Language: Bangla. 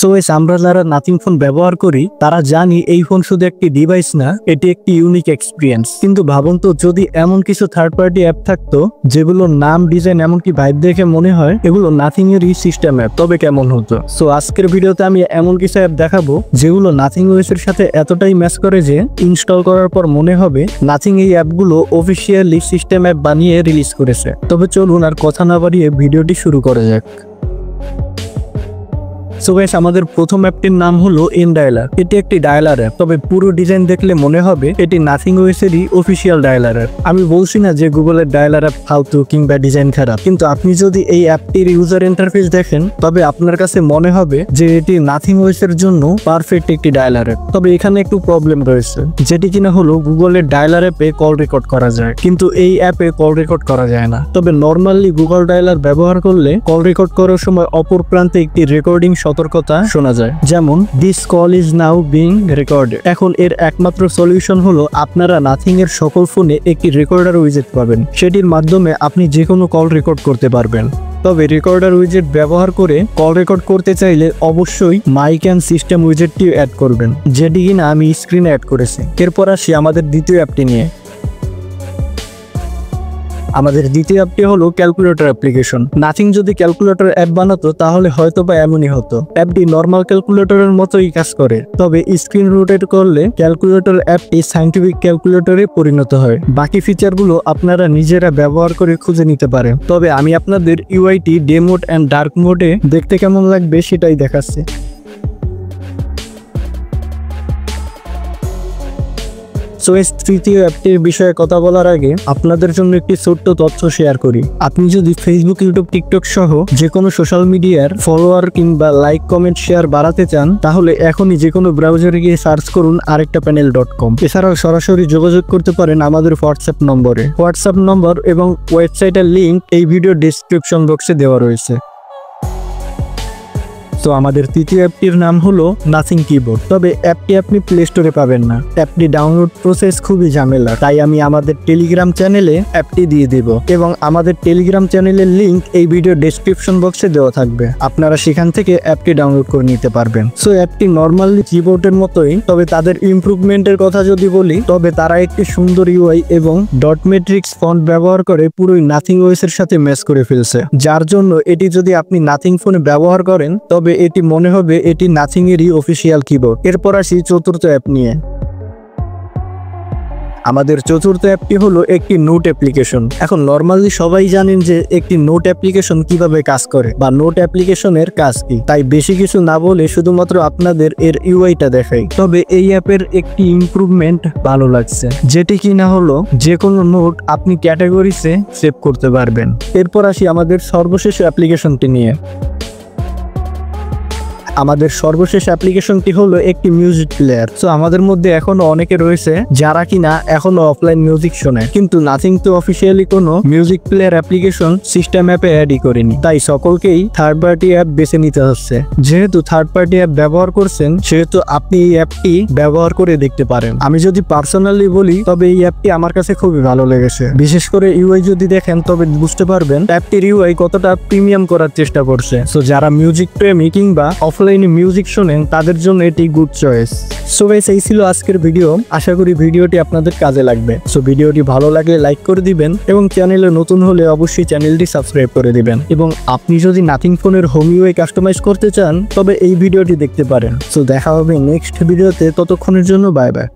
সো গাইস, আমরা যারা নাথিং ফোন ব্যবহার করি তারা জানি এই ফোন শুধু একটি ডিভাইস না, এটি একটি ইউনিক এক্সপিরিয়েন্স। কিন্তু ভাবুন তো, যদি এমন কিছু থার্ড পার্টি অ্যাপ থাকতো যেগুলোর নাম, ডিজাইন, এমনকি ভাইব দেখে মনে হয় এগুলো নাথিং এরই সিস্টেম অ্যাপ, তবে কেমন হতো? সো আজকের ভিডিওতে আমি এমন কিছু অ্যাপ দেখাবো যেগুলো নাথিং ওএস এর সাথে এতটাই ম্যাচ করে যে ইনস্টল করার পর মনে হবে নাথিং এই অ্যাপগুলো অফিসিয়ালি সিস্টেম অ্যাপ বানিয়ে রিলিজ করেছে। তবে চলুন আর কথা না বাড়িয়ে ভিডিওটি শুরু করা যাক। সো গাইস, আমাদের প্রথম অ্যাপটির নাম হলো এনডায়ালার। এটি একটি ডায়ালার অ্যাপ, তবে পুরো ডিজাইন দেখলে মনে হবে এটি নাথিং ওএস এরই অফিসিয়াল ডায়ালার অ্যাপ। আমি বলছি না যে গুগলের ডায়ালার অ্যাপ ফালতু কিংবা ডিজাইন খারাপ, কিন্তু আপনি যদি এই অ্যাপটির ইউজার ইন্টারফেস দেখেন তবে আপনার কাছে মনে হবে যে এটি নাথিং ওএস এর জন্য পারফেক্ট একটি ডায়ালার অ্যাপ। তবে এখানে একটু প্রবলেম রয়েছে, যেটি কিনা হলো গুগলের ডায়ালার অ্যাপে কল রেকর্ড করা যায়, কিন্তু এই অ্যাপে কল রেকর্ড করা যায় না। তবে নর্মালি গুগল ডায়ালার ব্যবহার করলে কল রেকর্ড করার সময় অপর প্রান্তে একটি রেকর্ডিং সতর্কতা শোনা যায়, যেমন this call is now being recorded. এখন এর একমাত্র সলিউশন হলো আপনারা নাথিং এর সকল ফোনে একটি রেকর্ডার উইজেট পাবেন, সেটির মাধ্যমে আপনি যে কোনো কল রেকর্ড করতে পারবেন। তবে রেকর্ডার উইজেট ব্যবহার করে কল রেকর্ড করতে চাইলে অবশ্যই মাইক অ্যান্ড সিস্টেম উইজেটটি অ্যাড করবেন, যেটি কিনা আমি স্ক্রিনে অ্যাড করেছি। এরপর আসি আমাদের দ্বিতীয় অ্যাপটি নিয়ে। আমাদের দ্বিতীয় অ্যাপটি হলো ক্যালকুলেটর অ্যাপ্লিকেশন। নাথিং যদি ক্যালকুলেটর অ্যাপ বানাতো তাহলে হয়তো বা এমনই হতো। অ্যাপটি নর্মাল ক্যালকুলেটরের মতোই কাজ করে, তবে স্ক্রিন রোটেট করলে ক্যালকুলেটর অ্যাপটি সায়েন্টিফিক ক্যালকুলেটরে পরিণত হয়। বাকি ফিচারগুলো আপনারা নিজেরা ব্যবহার করে খুঁজে নিতে পারেন। তবে আমি আপনাদের ইউআইটি ডে মোড অ্যান্ড ডার্ক মোডে দেখতে কেমন লাগবে সেটাই দেখাচ্ছি। সো এই তৃতীয় অ্যাপটির বিষয়ে কথা বলার আগে আপনাদের জন্য একটি ছোট্ট তথ্য শেয়ার করি। আপনি যদি ফেসবুক, ইউটিউব, টিকটক সহ যে কোনো সোশ্যাল মিডিয়ার ফলোয়ার কিংবা লাইক, কমেন্ট, শেয়ার বাড়াতে চান তাহলে এখনই যে কোনো ব্রাউজারে গিয়ে সার্চ করুন arektapanel.com। এছাড়াও সরাসরি যোগাযোগ করতে পারেন আমাদের হোয়াটসঅ্যাপ নম্বরে। হোয়াটসঅ্যাপ নম্বর এবং ওয়েবসাইটের লিঙ্ক এই ভিডিও ডেসক্রিপশন বক্সে দেওয়া রয়েছে। তো আমাদের তৃতীয় অ্যাপটির নাম হলো নাথিং কিবোর্ড। তবে অ্যাপটি আপনি প্লে স্টোরে পাবেন না। অ্যাপটি ডাউনলোড প্রসেস খুবই ঝামেলা, তাই আমি আমাদের টেলিগ্রাম চ্যানেলে অ্যাপটি দিয়ে দেব এবং আমাদের টেলিগ্রাম চ্যানেলের লিঙ্ক এই ভিডিও ডেসক্রিপশন বক্সে দেওয়া থাকবে। আপনারা সেখান থেকে অ্যাপটি ডাউনলোড করে নিতে পারবেন। সো অ্যাপটি নর্মালি কিবোর্ডের মতোই, তবে তাদের ইমপ্রুভমেন্টের কথা যদি বলি তবে তারা একটি সুন্দর ইউআই এবং ডট ম্যাট্রিক্স ফন্ট ব্যবহার করে পুরোই নাথিং ওএস এর সাথে ম্যাচ করে ফেলছে, যার জন্য এটি যদি আপনি নাথিং ফোনে ব্যবহার করেন তবে এটি মনে হবে এটি নাথিং এরই অফিসিয়াল কিবোর্ড। এরপর আসি চতুর্থ অ্যাপ নিয়ে। আমাদের চতুর্থ অ্যাপটি হলো একটি নোট অ্যাপ্লিকেশন। এখন নর্মালি সবাই জানেন যে একটি নোট অ্যাপ্লিকেশন কিভাবে কাজ করে বা নোট অ্যাপ্লিকেশনের কাজ কি, তাই বেশি কিছু না বলে শুধুমাত্র আপনাদের এর ইউআইটা দেখাই। তবে এই অ্যাপের একটি ইমপ্রুভমেন্ট ভালো লাগছে, যেটি কিনা হলো যে কোনো নোট আপনি ক্যাটাগরিতে সেভ করতে পারবেন। এরপর আসি আমাদের সর্বশেষ অ্যাপ্লিকেশনটি নিয়ে। আমাদের সর্বশেষ অ্যাপ্লিকেশনটি হলো একটি মিউজিক প্লেয়ার। সো আমাদের মধ্যে এখনো অনেকে রয়েছে যারা কিনা এখনো অফলাইন মিউজিক শোনে, কিন্তু নাথিং তো অফিসিয়ালি কোনো মিউজিক প্লেয়ার অ্যাপ্লিকেশন সিস্টেম অ্যাপে অ্যাডই করেনি, তাই সকলকেই থার্ড পার্টি অ্যাপ বেছে নিতে হচ্ছে। যেহেতু থার্ড পার্টি অ্যাপ ব্যবহার করছেন সেহেতু আপনি এই অ্যাপটি ব্যবহার করে দেখতে পারেন। আমি যদি পার্সোনালি বলি তবে এই অ্যাপটি আমার কাছে খুবই ভালো লেগেছে। বিশেষ করে ইউআই যদি দেখেন তবে বুঝতে পারবেন অ্যাপটির ইউআই কতটা প্রিমিয়াম করার চেষ্টা করছে। সো যারা মিউজিক প্রেমী কিংবা অফলাইনে মিউজিক শোনেন তাদের জন্য এটি গুড চয়েস। সো গাইস, এই ছিল আজকের ভিডিও। আশা করি ভিডিওটি আপনাদের কাজে লাগবে। সো ভিডিওটি ভালো লাগলে লাইক করে দিবেন এবং চ্যানেলে নতুন হলে অবশ্যই চ্যানেলটি সাবস্ক্রাইব করে দিবেন। এবং আপনি যদি নাথিং ফোনের হোম ইউআই কাস্টমাইজ করতে চান তবে এই ভিডিওটি দেখতে পারেন। সো দেখা হবে নেক্সট ভিডিওতে, ততক্ষণের জন্য বাই বাই।